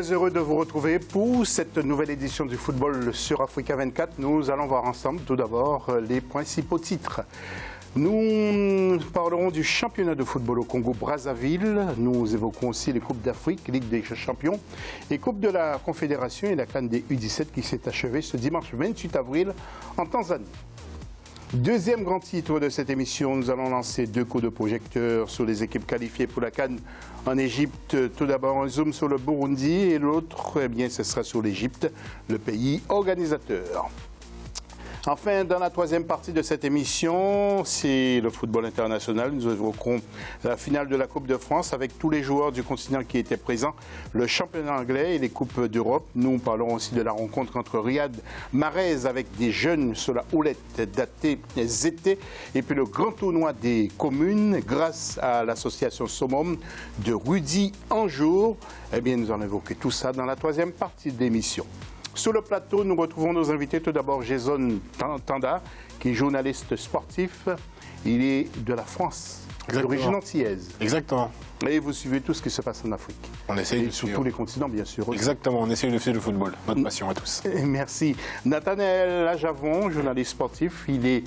Très heureux de vous retrouver pour cette nouvelle édition du football sur Africa 24. Nous allons voir ensemble tout d'abord les principaux titres. Nous parlerons du championnat de football au Congo-Brazzaville. Nous évoquerons aussi les Coupes d'Afrique, Ligue des champions et Coupe de la Confédération et la CAN des U17 qui s'est achevée ce dimanche 28 avril en Tanzanie. Deuxième grand titre de cette émission, nous allons lancer deux coups de projecteur sur les équipes qualifiées pour la CAN en Égypte. Tout d'abord, un zoom sur le Burundi et l'autre, eh bien, ce sera sur l'Égypte, le pays organisateur. Enfin, dans la troisième partie de cette émission, c'est le football international. Nous évoquerons la finale de la Coupe de France avec tous les joueurs du continent qui étaient présents, le championnat anglais et les Coupes d'Europe. Nous parlerons aussi de la rencontre entre Riyad Mahrez avec des jeunes sur la houlette d'AT-ZT et puis le grand tournoi des communes grâce à l'association Somom de Rudy Anjour. Eh bien, nous allons évoquer tout ça dans la troisième partie de l'émission. Sur le plateau, nous retrouvons nos invités. Tout d'abord, Jason Tanda, qui est journaliste sportif. Il est de la France, d'origine antillaise. Exactement. Et vous suivez tout ce qui se passe en Afrique. On essaye de sur suivre. tous les continents, bien sûr. Exactement, on essaye de suivre le football. Notre passion à tous. Merci. Nathanaël Ajavon, journaliste sportif. Il est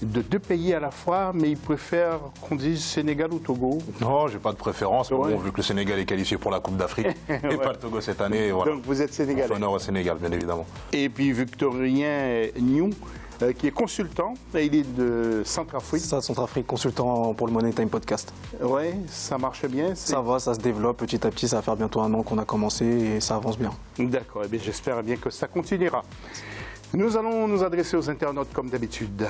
de deux pays à la fois, mais il préfère qu'on dise Sénégal ou Togo. Non, j'ai pas de préférence. Ouais. Bon, vu que le Sénégal est qualifié pour la Coupe d'Afrique et Ouais. pas le Togo cette année, voilà. Donc vous êtes sénégalais. On fait honneur au Sénégal, bien évidemment. Et puis Victorien Niou, qui est consultant. Il est de Centrafrique. C'est ça, Centrafrique, consultant pour le Money Time Podcast. Oui, ça marche bien. Ça va, ça se développe petit à petit. Ça va faire bientôt un an qu'on a commencé et ça avance bien. D'accord, eh bien, j'espère bien que ça continuera. Nous allons nous adresser aux internautes comme d'habitude.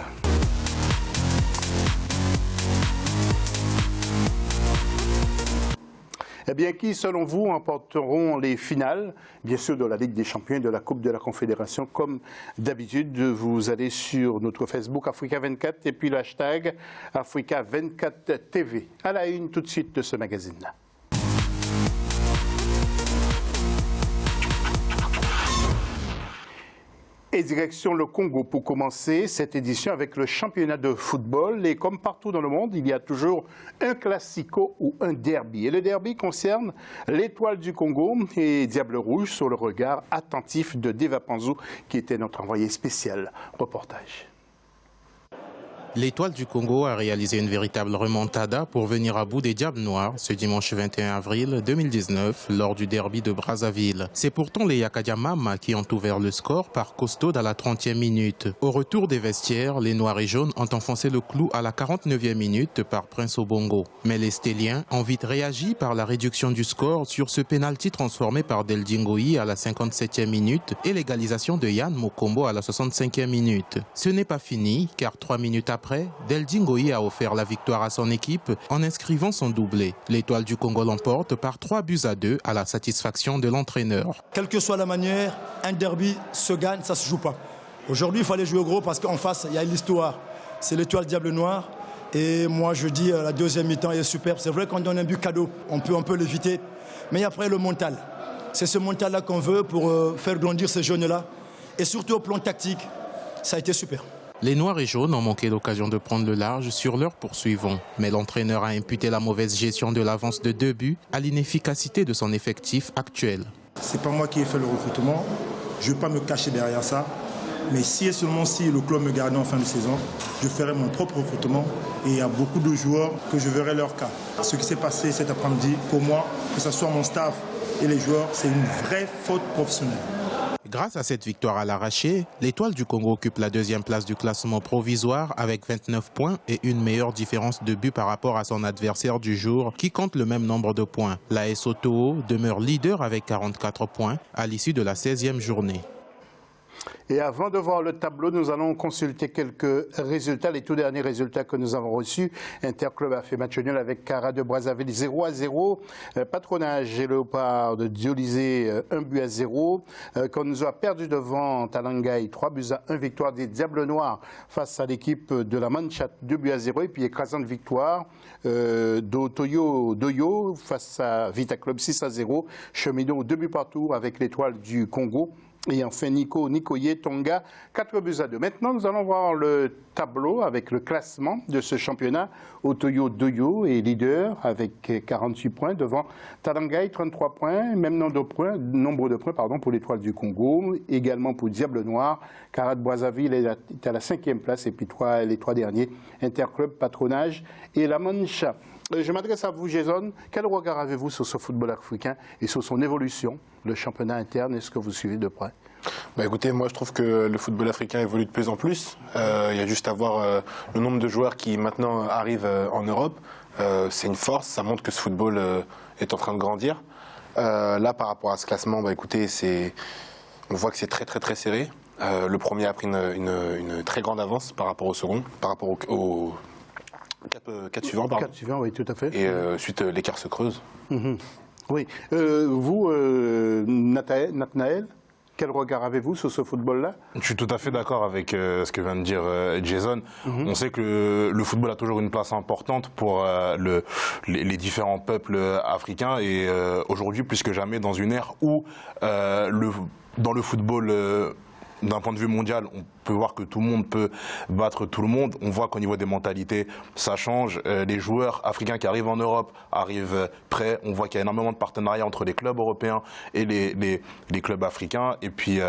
Eh bien, qui, selon vous, emporteront les finales, bien sûr, de la Ligue des champions et de la Coupe de la Confédération? Comme d'habitude, vous allez sur notre Facebook Africa 24 et puis le hashtag Africa 24 TV. À la une tout de suite de ce magazine. Et direction le Congo pour commencer cette édition avec le championnat de football. Et comme partout dans le monde, il y a toujours un classico ou un derby. Et le derby concerne l'Étoile du Congo et Diable Rouge sur le regard attentif de Deva Panzou, qui était notre envoyé spécial. Reportage. L'Étoile du Congo a réalisé une véritable remontada pour venir à bout des Diables Noirs ce dimanche 21 avril 2019 lors du derby de Brazzaville. C'est pourtant les Yakadiamama qui ont ouvert le score par Costaud à la 30e minute. Au retour des vestiaires, les Noirs et Jaunes ont enfoncé le clou à la 49e minute par Prince Obongo. Mais les Stéliens ont vite réagi par la réduction du score sur ce pénalty transformé par Deldingoyi à la 57e minute et l'égalisation de Yann Mokombo à la 65e minute. Ce n'est pas fini car 3 minutes après, Deldingoyi a offert la victoire à son équipe en inscrivant son doublé. L'Étoile du Congo l'emporte par 3-2 à la satisfaction de l'entraîneur. Quelle que soit la manière, un derby se gagne, ça ne se joue pas. Aujourd'hui, il fallait jouer gros parce qu'en face, il y a l'histoire. C'est l'Étoile Diable Noir. Et moi, je dis, la deuxième mi-temps est superbe. C'est vrai qu'on donne un but cadeau, on peut l'éviter. Mais après, le mental. C'est ce mental-là qu'on veut pour faire grandir ces jeunes-là. Et surtout au plan tactique, ça a été super. Les Noirs et Jaunes ont manqué l'occasion de prendre le large sur leurs poursuivants. Mais l'entraîneur a imputé la mauvaise gestion de l'avance de 2 buts à l'inefficacité de son effectif actuel. C'est pas moi qui ai fait le recrutement. Je ne vais pas me cacher derrière ça. Mais si et seulement si le club me gardait en fin de saison, je ferai mon propre recrutement. Et il y a beaucoup de joueurs que je verrai leur cas. Ce qui s'est passé cet après-midi, pour moi, que ce soit mon staff et les joueurs, c'est une vraie faute professionnelle. Grâce à cette victoire à l'arraché, l'Étoile du Congo occupe la 2e place du classement provisoire avec 29 points et une meilleure différence de but par rapport à son adversaire du jour qui compte le même nombre de points. L'AS Otoo demeure leader avec 44 points à l'issue de la 16e journée. Et avant de voir le tableau, nous allons consulter quelques résultats. Les tout derniers résultats que nous avons reçus. Interclub a fait match nul avec Cara de Brazzaville 0-0. Patronage et Léopard de Diolysée 1-0. Konzo a perdu devant Talangaï 3-1. Victoire des Diables Noirs face à l'équipe de la Manchat 2-0. Et puis écrasante victoire d'Otoyo face à Vita Club 6-0. Cheminot 2 buts partout avec l'Étoile du Congo. Et enfin, Nikoye Tonga, 4-2. Maintenant, nous allons voir le tableau avec le classement de ce championnat. Otoyo Doyo est leader avec 48 points devant Talangai, 33 points. Même nombre de points pour l'Étoile du Congo. Également pour Diable Noir. Karat Brazzaville est à la 5e place. Et puis les trois derniers, Interclub, Patronage et La Mancha. Je m'adresse à vous, Jason. Quel regard avez-vous sur ce football africain et sur son évolution, le championnat interne? Est-ce que vous suivez de près? Écoutez, moi je trouve que le football africain évolue de plus en plus. Il y a juste à voir le nombre de joueurs qui maintenant arrivent en Europe. C'est une force, ça montre que ce football est en train de grandir. Là, par rapport à ce classement, écoutez, on voit que c'est très serré. Le premier a pris une très grande avance par rapport au second, par rapport aux 4 suivants. 4 suivants, oui, tout à fait. Et ensuite, l'écart se creuse. Oui. Vous, Nathanaël, quel regard avez-vous sur ce football-là? Je suis tout à fait d'accord avec ce que vient de dire Jason. On sait que le football a toujours une place importante pour les différents peuples africains et aujourd'hui, plus que jamais, dans une ère où dans le football, d'un point de vue mondial, on peut voir que tout le monde peut battre tout le monde. On voit qu'au niveau des mentalités, ça change. Les joueurs africains qui arrivent en Europe arrivent prêts. On voit qu'il y a énormément de partenariats entre les clubs européens et les clubs africains. Et puis,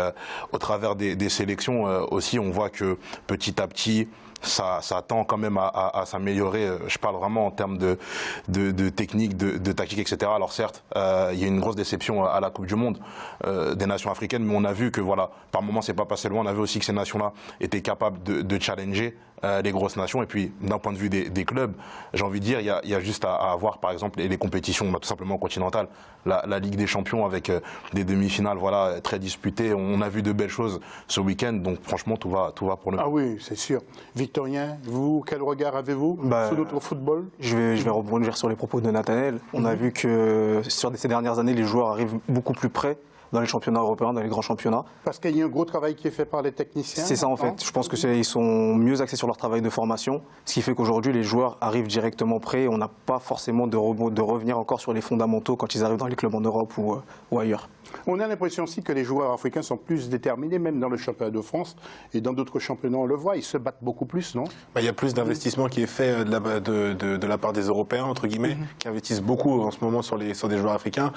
au travers des sélections aussi, on voit que petit à petit, ça tend quand même à s'améliorer. Je parle vraiment en termes de technique, de tactique, etc. Alors certes, il y a une grosse déception à la Coupe du Monde des nations africaines, mais on a vu que voilà, par moments c'est pas passé loin. On a vu aussi que ces nations-là étaient capables de challenger les grosses nations. Et puis d'un point de vue des clubs, j'ai envie de dire, il y a juste à voir par exemple les compétitions tout simplement continentales, la Ligue des Champions avec des demi-finales voilà, très disputées. On a vu de belles choses ce week-end, donc franchement tout va pour le mieux. Ah oui, c'est sûr. Victorien, vous, quel regard avez-vous sur notre football? Je vais rebondir sur les propos de Nathanaël. On a vu que sur ces dernières années, les joueurs arrivent beaucoup plus près dans les championnats européens, dans les grands championnats. Parce qu'il y a un gros travail qui est fait par les techniciens. C'est ça en fait. Je pense qu'ils sont mieux axés sur leur travail de formation, ce qui fait qu'aujourd'hui les joueurs arrivent directement prêts. On n'a pas forcément de revenir encore sur les fondamentaux quand ils arrivent dans les clubs en Europe ou ailleurs. On a l'impression aussi que les joueurs africains sont plus déterminés, même dans le championnat de France et dans d'autres championnats, on le voit, ils se battent beaucoup plus, non? Il y a plus d'investissement qui est fait de la part des Européens, entre guillemets, qui investissent beaucoup en ce moment sur des joueurs africains,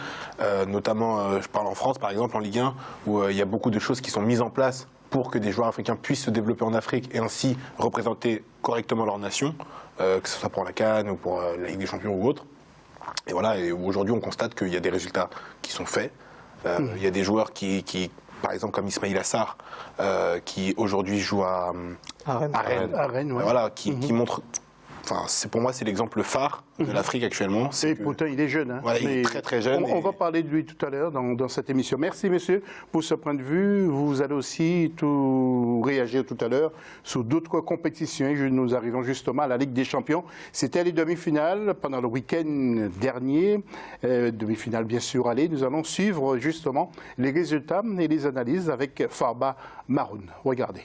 notamment, je parle en France par exemple, en Ligue 1, où il y a beaucoup de choses qui sont mises en place pour que des joueurs africains puissent se développer en Afrique et ainsi représenter correctement leur nation, que ce soit pour la CAN ou pour la Ligue des Champions ou autre. Et voilà, et aujourd'hui on constate qu'il y a des résultats qui sont faits. Il y a des joueurs qui par exemple comme Ismaïla Assar, qui aujourd'hui joue à Rennes, ouais. Voilà, qui montre. Enfin, pour moi, c'est l'exemple phare de l'Afrique actuellement. Et pourtant, il est jeune. Hein. Voilà, il est très jeune. On va parler de lui tout à l'heure dans cette émission. Merci, messieurs, pour ce point de vue. Vous allez aussi réagir tout à l'heure sur d'autres compétitions. Et nous arrivons justement à la Ligue des Champions. C'était les demi-finales pendant le week-end dernier. Demi-finale, bien sûr, allez. Nous allons suivre justement les résultats et les analyses avec Farba Maroun. Regardez.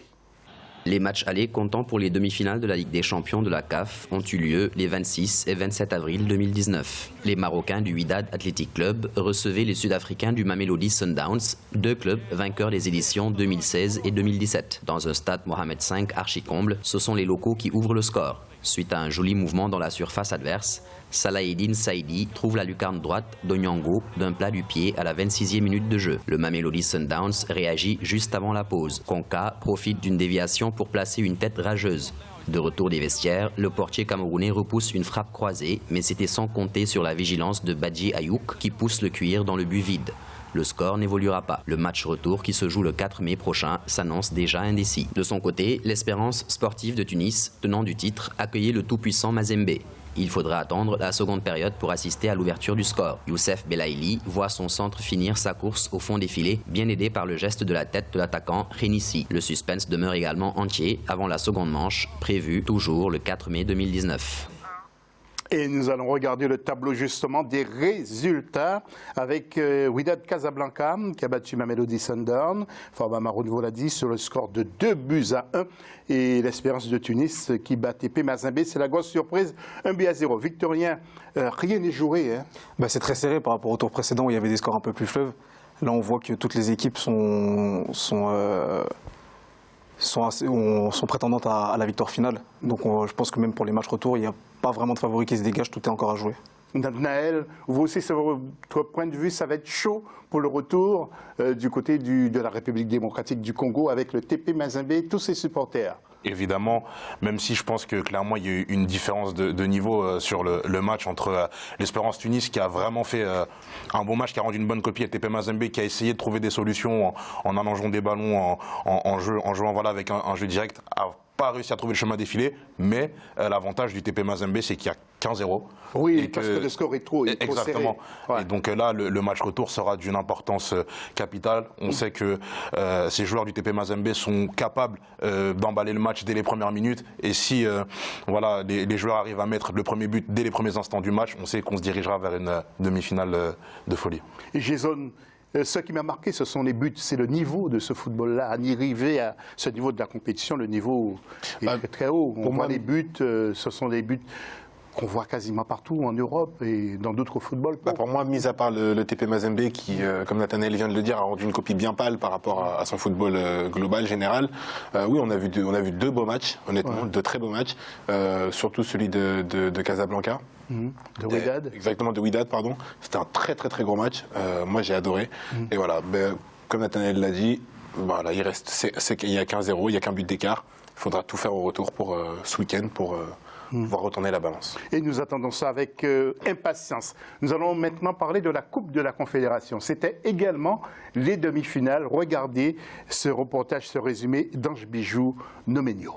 Les matchs allés comptant pour les demi-finales de la Ligue des Champions de la CAF ont eu lieu les 26 et 27 avril 2019. Les Marocains du Wydad Athletic Club recevaient les Sud-Africains du Mamelodi Sundowns, deux clubs vainqueurs des éditions 2016 et 2017. Dans un stade Mohamed V archi-comble, ce sont les locaux qui ouvrent le score. Suite à un joli mouvement dans la surface adverse, Salaheddine Saidi trouve la lucarne droite d'Onyango d'un plat du pied à la 26e minute de jeu. Le Mamelodi Sundowns réagit juste avant la pause. Konka profite d'une déviation pour placer une tête rageuse. De retour des vestiaires, le portier camerounais repousse une frappe croisée, mais c'était sans compter sur la vigilance de Badji Ayouk qui pousse le cuir dans le but vide. Le score n'évoluera pas. Le match retour qui se joue le 4 mai prochain s'annonce déjà indécis. De son côté, l'Espérance sportive de Tunis, tenant du titre, accueillait le tout-puissant Mazembe. Il faudra attendre la seconde période pour assister à l'ouverture du score. Youssef Belaïli voit son centre finir sa course au fond des filets, bien aidé par le geste de la tête de l'attaquant Renissi. Le suspense demeure également entier avant la seconde manche, prévue toujours le 4 mai 2019. Et nous allons regarder le tableau justement des résultats avec Wydad Casablanca qui a battu Mamelodi Sundowns. Farba Maroun vous l'a dit sur le score de 2-1. Et l'Espérance de Tunis qui bat TP Mazembe. C'est la grosse surprise, 1-0. Victorien, rien n'est joué. Hein. C'est très serré par rapport au tour précédent où il y avait des scores un peu plus fleuves. Là, on voit que toutes les équipes sont prétendantes à la victoire finale. Donc je pense que même pour les matchs retour, il n'y a pas vraiment de favoris qui se dégagent, tout est encore à jouer. Nathanaël, vous aussi, sur votre point de vue, ça va être chaud pour le retour du côté de la République démocratique du Congo avec le TP Mazembe et tous ses supporters. Évidemment, même si je pense que clairement il y a eu une différence de niveau sur le match entre l'Espérance Tunis qui a vraiment fait un bon match, qui a rendu une bonne copie, et le TP Mazembe qui a essayé de trouver des solutions en allongeant des ballons, en jouant voilà, avec un jeu direct, a pas réussi à trouver le chemin défilé, mais l'avantage du TP Mazembe, c'est qu'il y a 15-0. Oui, et parce que le score est trop exactement. serré. Ouais. Et donc là, le match retour sera d'une importance capitale. On sait que ces joueurs du TP Mazembe sont capables d'emballer le match dès les premières minutes. Et si voilà, les joueurs arrivent à mettre le premier but dès les premiers instants du match, on sait qu'on se dirigera vers une demi-finale de folie. Et Jason, ce qui m'a marqué, ce sont les buts, c'est le niveau de ce football-là. À arriver à ce niveau de la compétition, le niveau est très, très haut. On voit les buts, ce sont des buts qu'on voit quasiment partout en Europe et dans d'autres footballs. Pour moi, mis à part le TP Mazembe qui, comme Nathanaël vient de le dire, a rendu une copie bien pâle par rapport à son football global, général, oui, on a vu deux beaux matchs, honnêtement, deux très beaux matchs, surtout celui de Casablanca. De Wydad. Exactement, de Wydad, pardon. C'était un très très très gros match. Moi, j'ai adoré. Et voilà, comme Nathanaël l'a dit, voilà, il y a 15-0, il n'y a qu'un but d'écart. Il faudra tout faire au retour pour ce week-end pour pouvoir retourner la balance. Et nous attendons ça avec impatience. Nous allons maintenant parler de la Coupe de la Confédération. C'était également les demi-finales. Regardez ce reportage, ce résumé d'Ange Bijou Nomenio.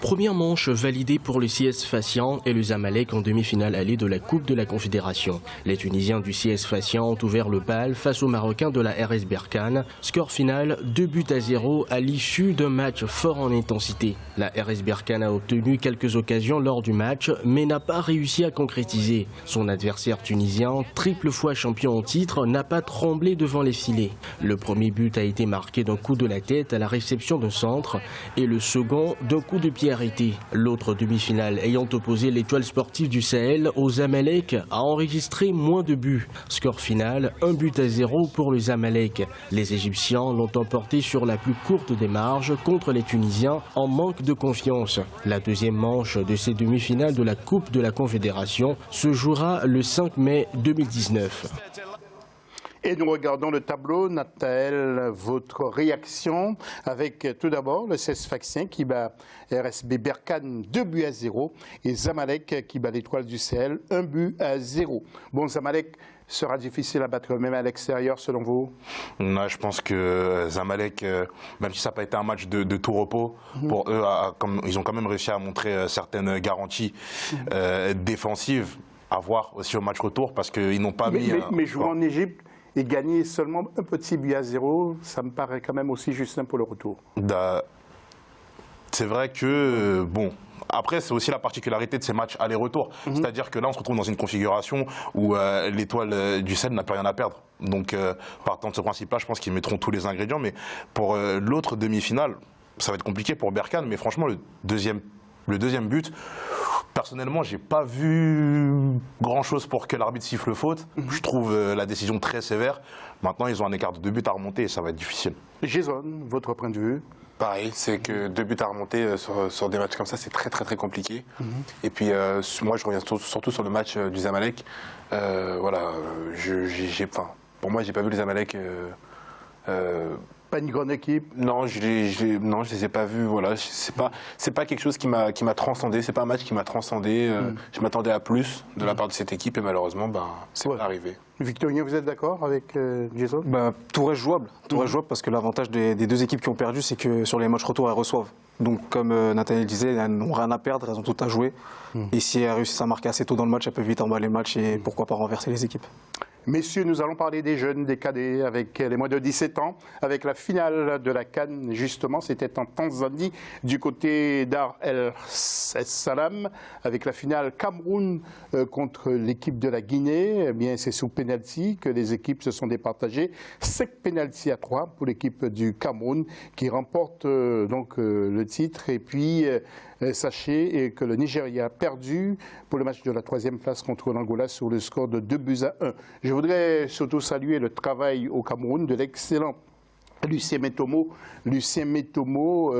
Première manche validée pour le CS Sfaxien et le Zamalek en demi-finale allée de la Coupe de la Confédération. Les Tunisiens du CS Sfaxien ont ouvert le bal face aux Marocains de la RS Berkane. Score final 2-0 à l'issue d'un match fort en intensité. La RS Berkane a obtenu quelques occasions lors du match mais n'a pas réussi à concrétiser. Son adversaire tunisien, triple fois champion en titre, n'a pas tremblé devant les filets. Le premier but a été marqué d'un coup de la tête à la réception d'un centre et le second d'un coup de pied arrêté. L'autre demi-finale ayant opposé l'Étoile sportive du Sahel au Zamalek a enregistré moins de buts. Score final 1-0 pour le Zamalek. Les Égyptiens l'ont emporté sur la plus courte des marges contre les Tunisiens en manque de confiance. La deuxième manche de ces demi-finales de la Coupe de la Confédération se jouera le 5 mai 2019. Et nous regardons le tableau. Nathanaël, votre réaction avec tout d'abord le CS Sfaxien qui bat RSB Berkane 2-0 et Zamalek qui bat l'Étoile du Sahel 1-0. Bon, Zamalek sera difficile à battre même à l'extérieur selon vous? Je pense que Zamalek, même si ça n'a pas été un match de tout repos, pour eux, ils ont quand même réussi à montrer certaines garanties défensives à voir aussi au match retour parce qu'ils n'ont pas mis... Mais jouer en Égypte et gagner seulement un petit but à 0, ça me paraît quand même aussi juste pour le retour. C'est vrai que, bon, après c'est aussi la particularité de ces matchs aller-retour. C'est-à-dire que là on se retrouve dans une configuration où l'Étoile du Sahel n'a plus rien à perdre. Donc partant de ce principe-là, je pense qu'ils mettront tous les ingrédients. Mais pour l'autre demi-finale, ça va être compliqué pour Berkane. Mais franchement, le deuxième but... Personnellement, j'ai pas vu grand-chose pour que l'arbitre siffle faute. Je trouve la décision très sévère. Maintenant, ils ont un écart de 2 buts à remonter et ça va être difficile. Jason, votre point de vue? Pareil, c'est que 2 buts à remonter sur des matchs comme ça, c'est très très très compliqué. Et puis moi, je reviens surtout sur le match du Zamalek. Voilà, pour moi, j'ai pas vu le Zamalek. Pas une grande équipe? Non, je les ai pas vus. Voilà, c'est pas quelque chose qui m'a transcendé. C'est pas un match qui m'a transcendé. Je m'attendais à plus de la part de cette équipe et malheureusement, c'est pas arrivé. Victorien, vous êtes d'accord avec Jason? Tout reste jouable. Tout reste jouable parce que l'avantage des deux équipes qui ont perdu, c'est que sur les matchs retour, elles reçoivent. Donc, comme Nathanaël disait, elles n'ont rien à perdre, elles ont tout à jouer. Et si elles réussissent à marquer assez tôt dans le match, elles peuvent vite emballer le match et pourquoi pas renverser les équipes. Messieurs, nous allons parler des jeunes, des cadets, avec les moins de 17 ans, avec la finale de la CAN, justement, c'était en Tanzanie, du côté Dar el-Salam, avec la finale Cameroun contre l'équipe de la Guinée. Eh bien, c'est sous pénalty que les équipes se sont départagées. 5 pénalty à 3 pour l'équipe du Cameroun, qui remporte donc le titre. Et puis, sachez que le Nigeria a perdu pour le match de la 3e place contre l'Angola sur le score de 2-1. Je voudrais surtout saluer le travail au Cameroun de l'excellent Lucien Métomo,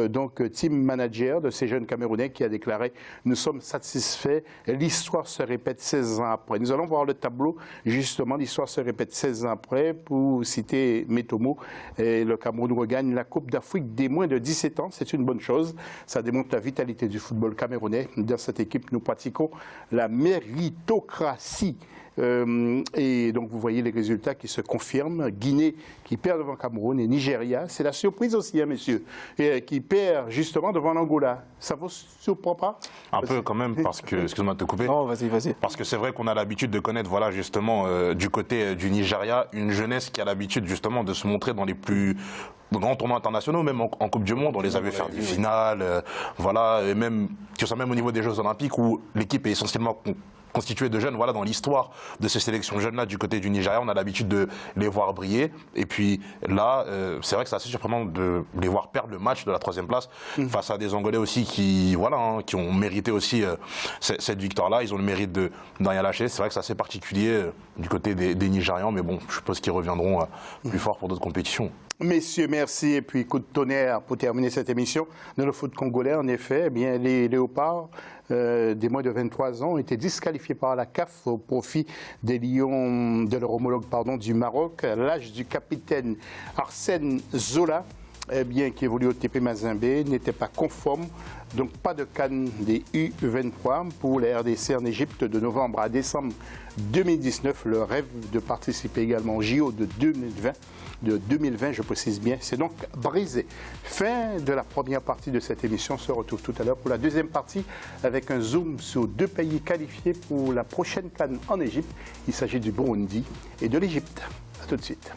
donc team manager de ces jeunes Camerounais, qui a déclaré « Nous sommes satisfaits, l'histoire se répète 16 ans après ». Nous allons voir le tableau, justement, l'histoire se répète 16 ans après. Pour citer Métomo, le Cameroun regagne la Coupe d'Afrique des moins de 17 ans. C'est une bonne chose. Ça démontre la vitalité du football camerounais. Dans cette équipe, nous pratiquons la méritocratie. Et donc vous voyez les résultats qui se confirment. Guinée qui perd devant Cameroun et Nigeria, c'est la surprise aussi, hein, messieurs, et qui perd justement devant l'Angola. Ça vous surprend pas? Un peu quand même, parce que, excuse-moi de te couper. Non, vas-y, vas-y. Parce que c'est vrai qu'on a l'habitude de connaître, voilà, justement, du côté du Nigeria, une jeunesse qui a l'habitude justement de se montrer dans les plus grands tournois internationaux, même en Coupe du Monde, on les avait fait des finales, voilà, et même, que ce soit même au niveau des Jeux Olympiques où l'équipe est essentiellement constitué de jeunes, voilà, dans l'histoire de ces sélections jeunes-là du côté du Nigeria, on a l'habitude de les voir briller. Et puis là, c'est vrai que c'est assez surprenant de les voir perdre le match de la 3e place face à des Angolais aussi qui, voilà, hein, qui ont mérité aussi cette victoire-là. Ils ont le mérite de rien lâcher. C'est vrai que c'est assez particulier du côté des Nigérians, mais bon, je suppose qu'ils reviendront plus fort pour d'autres compétitions. Messieurs, merci. Et puis, coup de tonnerre pour terminer cette émission. Dans le foot congolais, en effet, eh bien, les Léopards des moins de 23 ans ont été disqualifiés par la CAF au profit des Lions, de leur homologue du Maroc. L'âge du capitaine Arsène Zola, eh bien, qui évolue au TP Mazembe, n'était pas conforme. Donc pas de CAN des U23 pour la RDC en Égypte de novembre à décembre 2019. Le rêve de participer également au JO de 2020, je précise bien, c'est donc brisé. Fin de la première partie de cette émission. On se retrouve tout à l'heure pour la deuxième partie avec un zoom sur 2 pays qualifiés pour la prochaine CAN en Égypte. Il s'agit du Burundi et de l'Égypte. À tout de suite.